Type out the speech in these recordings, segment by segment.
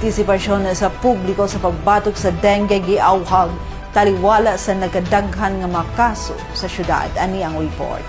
partisipasyon sa publiko sa pagbatok sa dengue giawhag taliwala sa nagkadaghan nga mga kaso sa syudad. Ani ang report.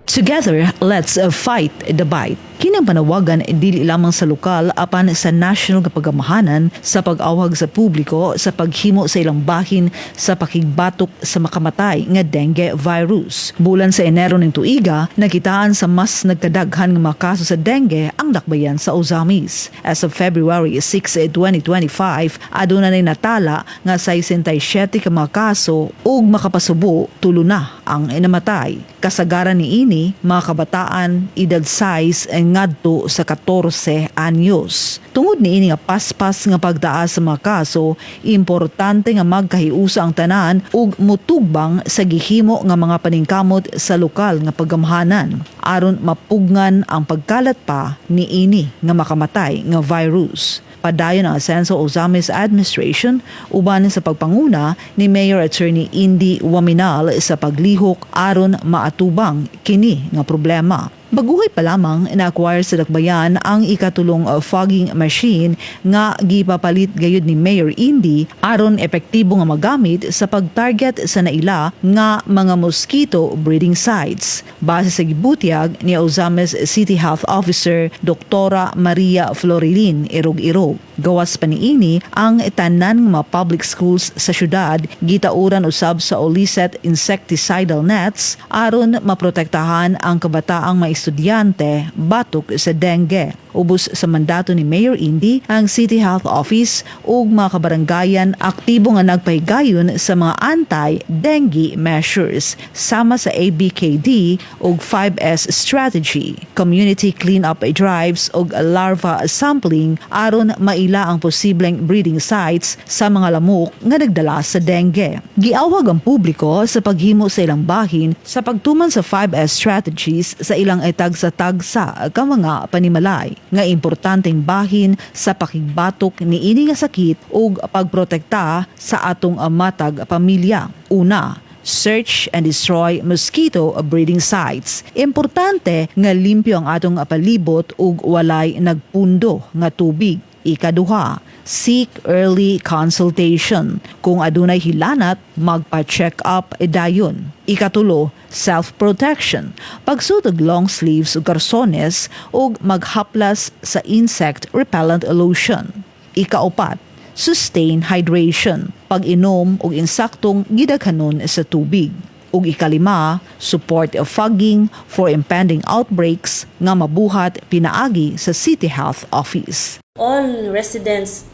Together, let's fight the bite. Kinang panawagan dili lamang sa lokal apan sa national nga pagamahanan sa pag-awhag sa publiko sa paghimo sa ilang bahin sa pakigbatok sa makamatay nga dengue virus. Bulan sa Enero ning tuiga, nakitaan sa mas nagkadaghan nga mga kaso sa dengue ang dakbayan sa Ozamis. As of February 6, 2025, aduna nay natala nga 67 ka mga kaso ug makapasubo tulo na ang namatay. Kasagaran niini mga kabataan edad size ngadto sa 14 anyos. Tungod niini nga paspas nga pagtaas sa mga kaso, importante nga magkahiusa ang tanan ug mutugbang sa gihimo nga mga paningkamot sa lokal nga paggamhanan aron mapugnan ang pagkalat pa niini nga makamatay nga virus. Padayon ang asenso Ozamis administration uban sa pagpanguna ni Mayor Attorney Indy Waminal sa paglihok aron maatubang kini nga problema. Baguhay pa lamang na-acquire sa dakbayan ang ikatulong fogging machine nga gipapalit gayud ni Mayor Indy aron epektibo nga magamit sa pag-target sa naila nga mga mosquito breeding sites. Base sa gibutyag ni Ozamis City Health Officer Dr. Maria Florilin Irog-Irog. Gawas pa niini ang tanan nga public schools sa syudad gitauran usab sa Olicet insecticidal nets aron maprotektahan ang kabataang mga estudyante batok sa dengue. Ubos sa mandato ni Mayor Indy, ang City Health Office ug mga kabaranggayan aktibo nga nagpahigayon sa mga anti-dengue measures sama sa ABKD ug 5S strategy, community clean-up drives ug larva sampling aron maila ang posibleng breeding sites sa mga lamok nga nagdala sa dengue. Giawhag ang publiko sa paghimo sa ilang bahin sa pagtuman sa 5S strategies sa ilang tagsa-tagsa ka mga panimalay nga importanteng bahin sa pakigbatok niini nga sakit ug pagprotekta sa atong matag pamilya. Una, search and destroy mosquito breeding sites. Importante nga limpyo ang atong palibot ug walay nagpundo nga tubig. Ikaduha, seek early consultation. Kung adunay hilanat, magpa-check up dayon. Ikatulo, self-protection. Pagsutog long sleeves ug karsones ug maghaplas sa insect repellent lotion. Ikaupat, sustain hydration. Pag-inom og insaktong gidaghanon sa tubig. Ug ikalima, support of fogging for impending outbreaks nga mabuhat pinaagi sa City Health Office. All residents,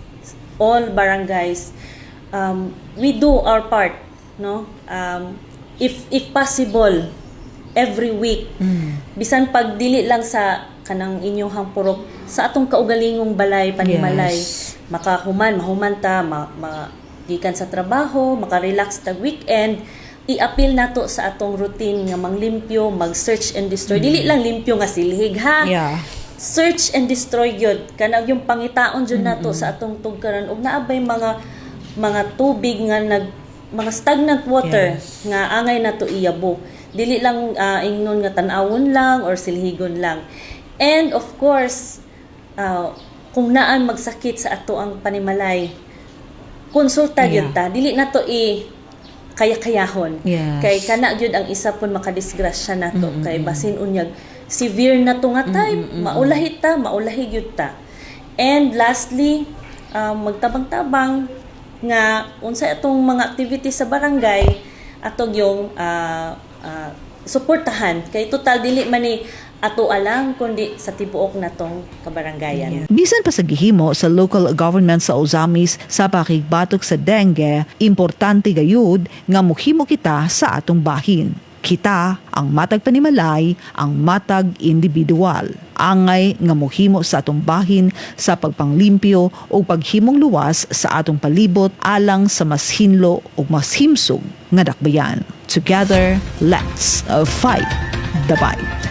all barangays, we do our part, no? If possible, every week, bisan pag dili lang sa kanang inyong purok sa atong kaugalingong balay panimalay, mahuman ta, gikan sa trabaho, makarelax tag weekend, i-appeal nato sa atong routine nga manglimpyo, mag-search and destroy. Dili lang limpyo nga silhig ha. Yeah. Search and destroy yun. Kanang yung pangitaon dyan nato sa atong tugkaran. Ug naabay mga tubig nga mga stagnant water nga angay nato iyabo. Dili lang ingnon nga tan-awon lang or silhigon lang. And of course, kung naan magsakit sa ato ang panimalay, konsulta gyud ta. Dili nato kaya-kayahon. Yes. Kay kana gyud ang isa pon makadisgrasya nato kay basin unyag severe na to nga time, maulahi gyud ta. And lastly, magtabang-tabang nga unsa atong mga activities sa barangay atog yung suportahan kay total dili man ni ato alang kundi sa tibuok natong kabarangayan. Bisan pa sa gihimo sa local government sa Ozamis sa pakigbatok sa dengue, importante gayud nga muhimo kita sa atong bahin. Kita ang matag panimalay, ang matag individual. Angay nga muhimo sa atong bahin sa pagpanglimpyo o paghimong luwas sa atong palibot alang sa mas hinlo o mas himsog nga dakbayan. Together, let's fight the bite.